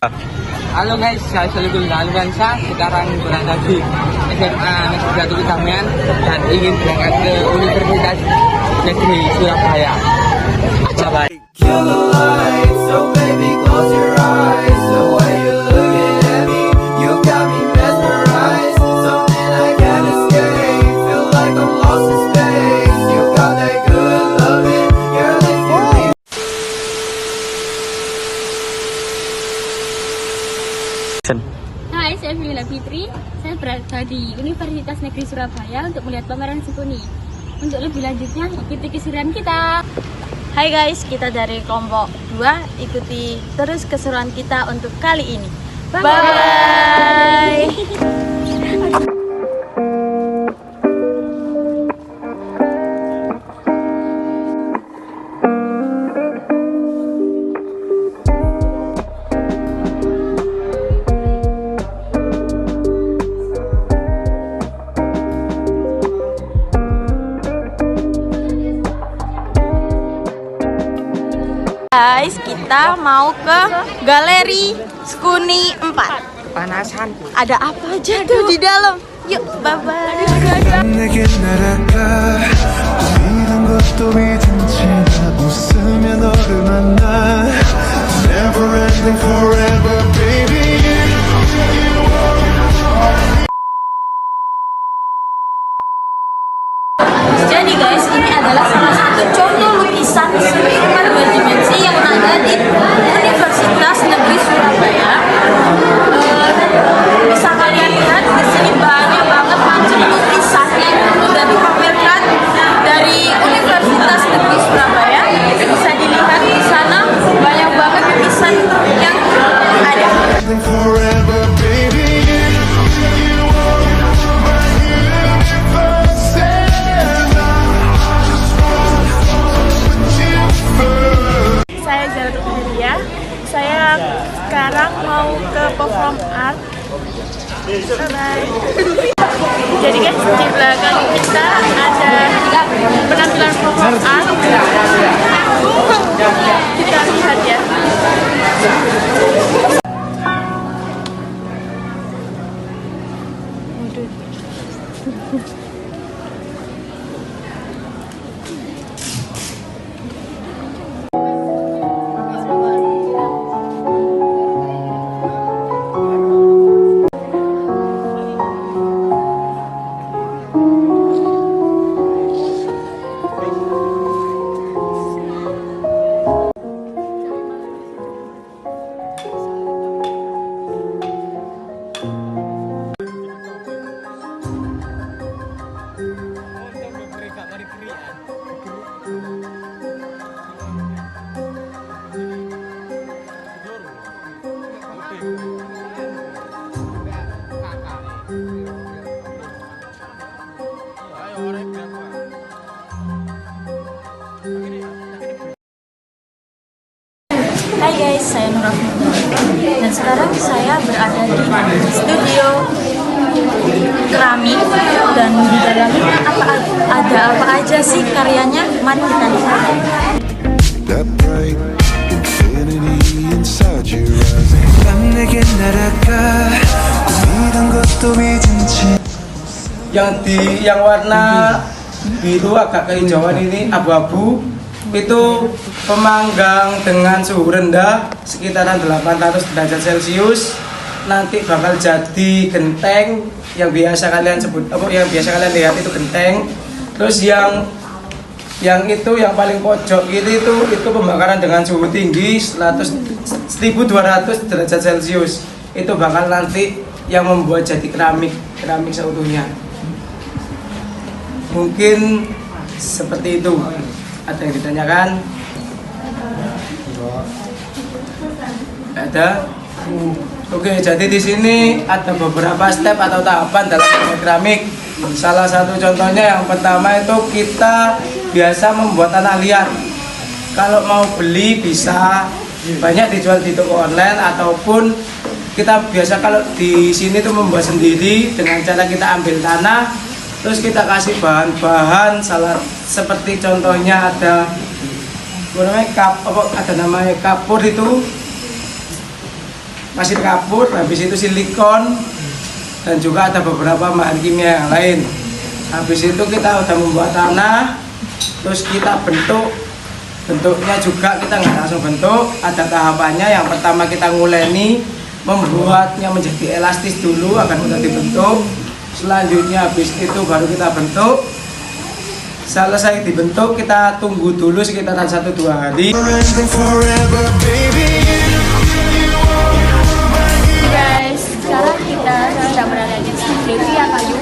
Halo guys, saya Saligul Alwansa. Sekarang berada di SMA Negeri 1 Kedamian dan ingin berangkat ke Universitas Negeri Surabaya. Bye-bye. Hai, saya Vila Fitri. Saya berada di Universitas Negeri Surabaya untuk melihat pameran simfoni. Untuk lebih lanjutnya, ikuti keseruan kita. Hai guys, kita dari kelompok 2. Ikuti terus keseruan kita untuk kali ini. Bye. Guys, kita mau ke Galeri Skuni 4. Panasan. Ada apa aja tuh di dalam? Yuk, bye-bye. Jadi guys, ini adalah salah satu contoh lukisan seniman dua dimensi yang ada di Universitas Negeri Surabaya. Bisa kalian lihat di sini banyak banget macam lukisannya yang sudah dipamerkan dari Universitas Negeri Surabaya. Bisa dilihat di sana banyak banget lukisan yang ada. Saya sekarang mau ke perform art. Bye. Jadi guys, di belakang kita ada penampilan perform art. Kita lihat ya. Hai guys, saya Nur Rahman dan sekarang saya berada di studio keramik dan di dalamnya ada apa aja sih karyanya? Mari kita lihat. Yang warna biru agak kehijauan ini abu-abu itu pemanggang dengan suhu rendah sekitaran 800 derajat Celcius. Nanti bakal jadi genteng yang biasa kalian sebut, yang biasa kalian lihat itu genteng. Terus yang itu yang paling pojok itu pembakaran dengan suhu tinggi 1200 derajat Celcius. Itu bakal nanti yang membuat jadi keramik seutuhnya. Mungkin seperti itu. Ada yang ditanyakan? Ada? Oke, jadi di sini ada beberapa step atau tahapan dalam keramik. Salah satu contohnya yang pertama itu kita biasa membuat tanah liat. Kalau mau beli bisa, banyak dijual di toko online ataupun kita biasa kalau di sini tuh membuat sendiri dengan cara kita ambil tanah. Terus kita kasih bahan-bahan seperti contohnya ada namanya kapur itu pasir kapur, habis itu silikon, dan juga ada beberapa bahan kimia yang lain. Habis itu kita udah membuat tanah, terus kita bentuk. Bentuknya juga kita nggak langsung bentuk, ada tahapannya. Yang pertama kita nguleni, membuatnya menjadi elastis dulu agar mudah dibentuk. Selanjutnya habis itu baru kita bentuk. Selesai dibentuk kita tunggu dulu sekitaran 1-2 hari. Guys, sekarang kita sedang berada di studio Tia Kayu.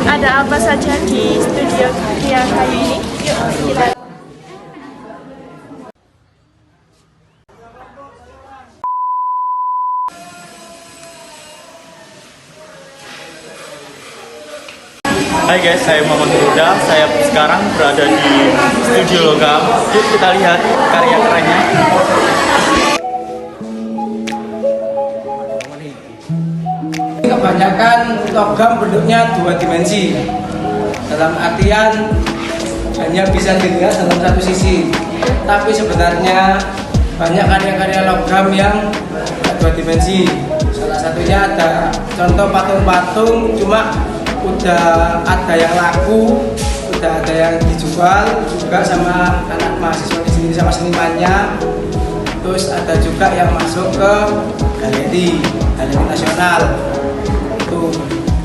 Ada apa saja di studio Tia Kayu ini? Yuk kita Hai guys, saya Muhammad Huda. Saya sekarang berada di studio logam. Yuk kita lihat karya kerennya. Kebanyakan logam bentuknya 2 dimensi. Dalam artian hanya bisa dilihat dalam satu sisi. Tapi sebenarnya banyak karya-karya logam yang 2 dimensi. Salah satunya ada contoh patung-patung, cuma udah ada yang laku, udah ada yang dijual juga sama anak mahasiswa di sini sama senimannya. Terus ada juga yang masuk ke galeri nasional. Tuh.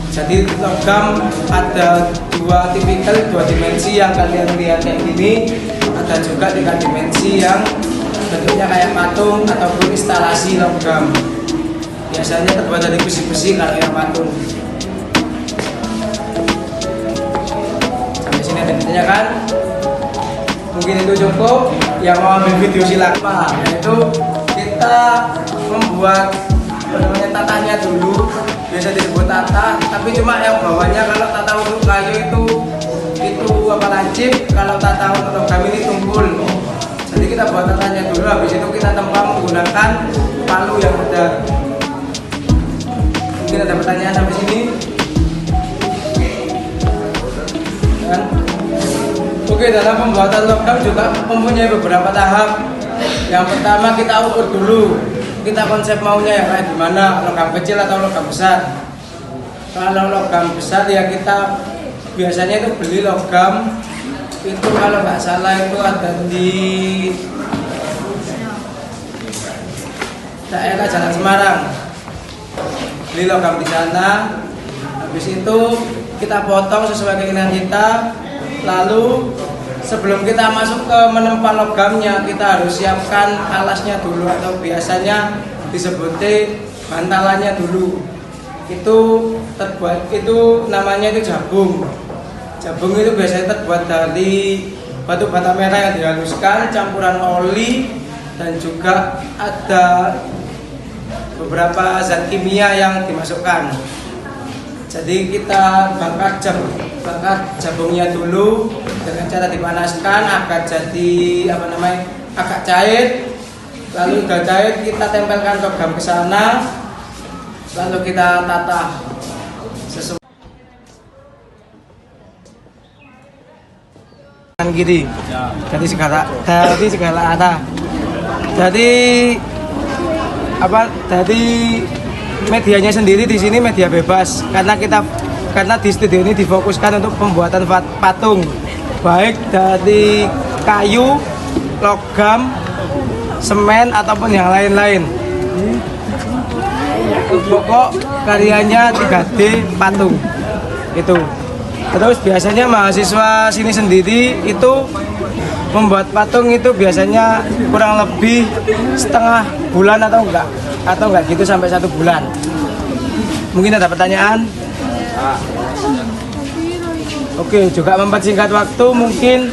Jadi logam ada 2 tipikal, 2 dimensi yang kalian lihat kayak gini. Ada juga 3 dimensi yang bentuknya kayak patung ataupun instalasi logam. Biasanya terbuat dari besi-besi kalau yang patung. Kan? Mungkin itu cukup. Yang mau ambil video silakan. Yaitu kita membuat tatanya dulu, biasa disebut tata, tapi cuma yang bawahnya kalau tata untuk kayu itu apa lancip, kalau tata untuk logam ini tunggul. Jadi kita buat tatanya dulu, habis itu kita tempa menggunakan palu yang ada. Mungkin ada pertanyaan sampai sini? Dan oke, dalam pembuatan logam juga mempunyai beberapa tahap. Yang pertama kita ukur dulu, kita konsep maunya yang kayak gimana, logam kecil atau logam besar. Kalau logam besar ya kita biasanya itu beli logam itu kalau nggak salah itu ada di daerah Jalan Semarang. Beli logam di sana, habis itu kita potong sesuai keinginan kita. Lalu sebelum kita masuk ke menempa logamnya, kita harus siapkan alasnya dulu atau biasanya disebutnya bantalannya dulu. Itu terbuat, itu namanya itu jabung. Jabung itu biasanya terbuat dari batu bata merah yang dihaluskan, campuran oli, dan juga ada beberapa zat kimia yang dimasukkan. Jadi kita bakar jabungnya dulu dengan cara dipanaskan agar jadi agak cair. Lalu udah cair kita tempelkan logam ke sana, lalu kita tata sesuai gini. Jadi segala arah. Jadi medianya sendiri di sini media bebas karena di studio ini difokuskan untuk pembuatan patung baik dari kayu, logam, semen ataupun yang lain-lain. Pokok karyanya 3D patung itu. Terus biasanya mahasiswa sini sendiri itu membuat patung itu biasanya kurang lebih setengah bulan atau enggak gitu sampai 1 bulan. Mungkin ada pertanyaan? Oke, juga mempersingkat waktu, mungkin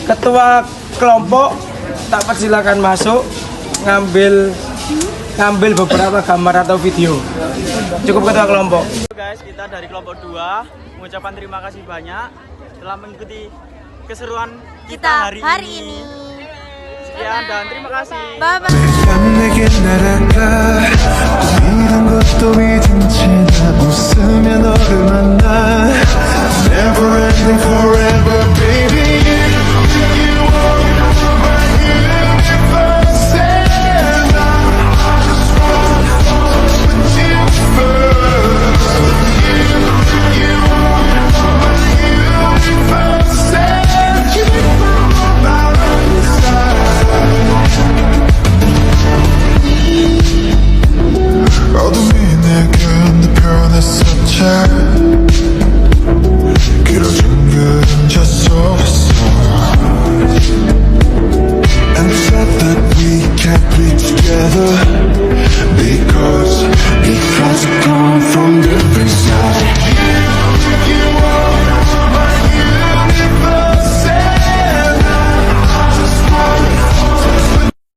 ketua kelompok tak persilakan masuk ngambil beberapa gambar atau video. Cukup ketua kelompok. Guys, kita dari kelompok 2 mengucapkan terima kasih banyak telah mengikuti keseruan kita hari ini. Sekian dan terima kasih. bye bye. 내게 날아가 꿈이란 것도 잊은 채 나 웃으며 너를 만나 Never ending forever baby you are my universe 길어진 그